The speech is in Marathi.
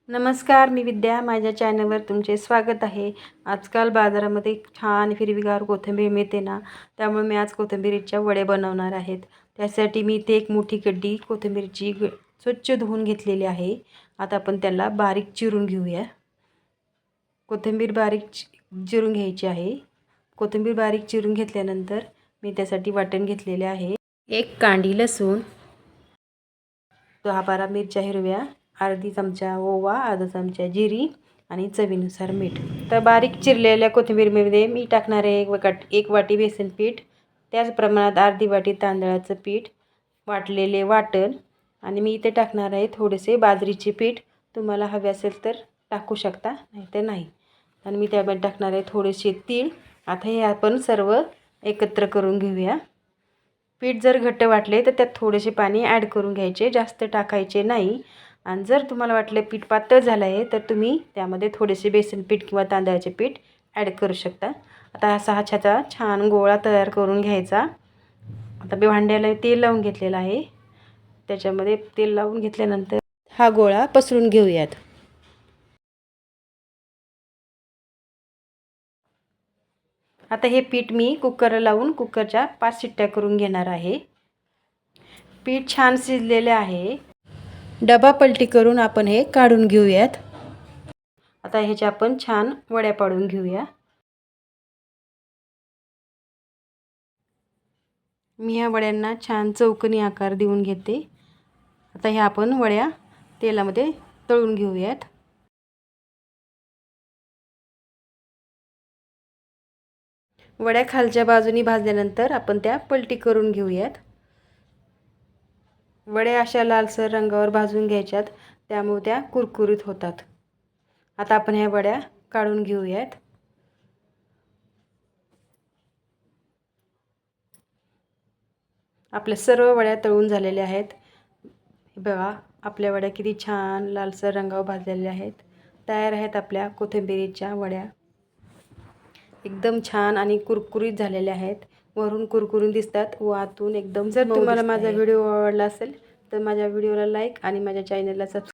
नमस्कार, मी विद्या. माझ्या चॅनलवर तुमचे स्वागत आहे. आजकाल बाजारामध्ये छान हिरवीगार कोथिंबीर मिळते ना, त्यामुळे मी आज कोथिंबीरीच्या वडे बनवणार आहेत. त्यासाठी मी इथे एक मोठी कढई कोथिंबीरची स्वच्छ धुवून घेतलेली आहे. आता आपण त्याला बारीक चिरून घेऊया. कोथिंबीर बारीक चिरून घ्यायची आहे. कोथिंबीर बारीक चिरून घेतल्यानंतर मी त्यासाठी वाटण घेतलेले आहे. एक कांडी लसूण, 10-12 मिरच्या हिरव्या, अर्धी चमचा ओवा, अर्धा चमचा जिरी आणि चवीनुसार मीठ. तर बारीक चिरलेल्या कोथिंबीरमध्ये मी टाकणार आहे एक वाटी बेसन पीठ, त्याच प्रमाणात अर्धी वाटी तांदळाचं पीठ, वाटलेले वाटण आणि मी इथे टाकणार आहे थोडेसे बाजरीचे पीठ. तुम्हाला हवे असेल तर टाकू शकता, नाही तर नाही. आणि मी त्यामध्ये टाकणार आहे थोडेसे तीळ. आता हे आपण सर्व एकत्र करून घेऊया. पीठ जर घट्ट वाटले तर त्यात थोडेसे पाणी ॲड करून घ्यायचे, जास्त टाकायचे नाही. आणि जर तुम्हाला वाटलं पीठ पातळ झालं आहे तर तुम्ही त्यामध्ये थोडेसे बेसन पीठ किंवा तांदळाचे पीठ ॲड करू शकता. आता असा हा छान गोळा तयार करून घ्यायचा. आता मी भांड्याला तेल लावून घेतलेलं आहे. त्याच्यामध्ये तेल लावून घेतल्यानंतर हा गोळा पसरून घेऊयात. आता हे पीठ मी कुकर लावून कुकरच्या 5 शिट्ट्या करून घेणार आहे. पीठ छान शिजलेले आहे. डबा पलटी करून आपण हे काढून घेऊयात. आता ह्याच्या आपण छान वड्या पाडून घेऊया. मी ह्या वड्यांना छान चौकोनी आकार देऊन घेते. आता ह्या आपण वड्या तेलामध्ये तळून घेऊयात. वड्या खालच्या बाजूनी भाजल्यानंतर आपण त्या पलटी करून घेऊयात. वड्या अशा लालसर रंगावर भाजून घ्यायच्यात, त्यामुळे त्या कुरकुरीत होतात. आता आपण ह्या वड्या काढून घेऊयात. आपल्या सर्व वड्या तळून झालेल्या आहेत. बघा, आपल्या वड्या किती छान लालसर रंगावर भाजलेल्या आहेत. तयार आहेत आपल्या कोथिंबीरीच्या वड्या. एकदम छान आणि कुरकुरीत झालेल्या आहेत. वरून कुरकुरीत दिसतात व आतून एकदम. जर तुम्हाला माझा व्हिडिओ आवडला असेल तर माझ्या व्हिडिओला लाईक आणि माझ्या चॅनलला सबस्क्राईब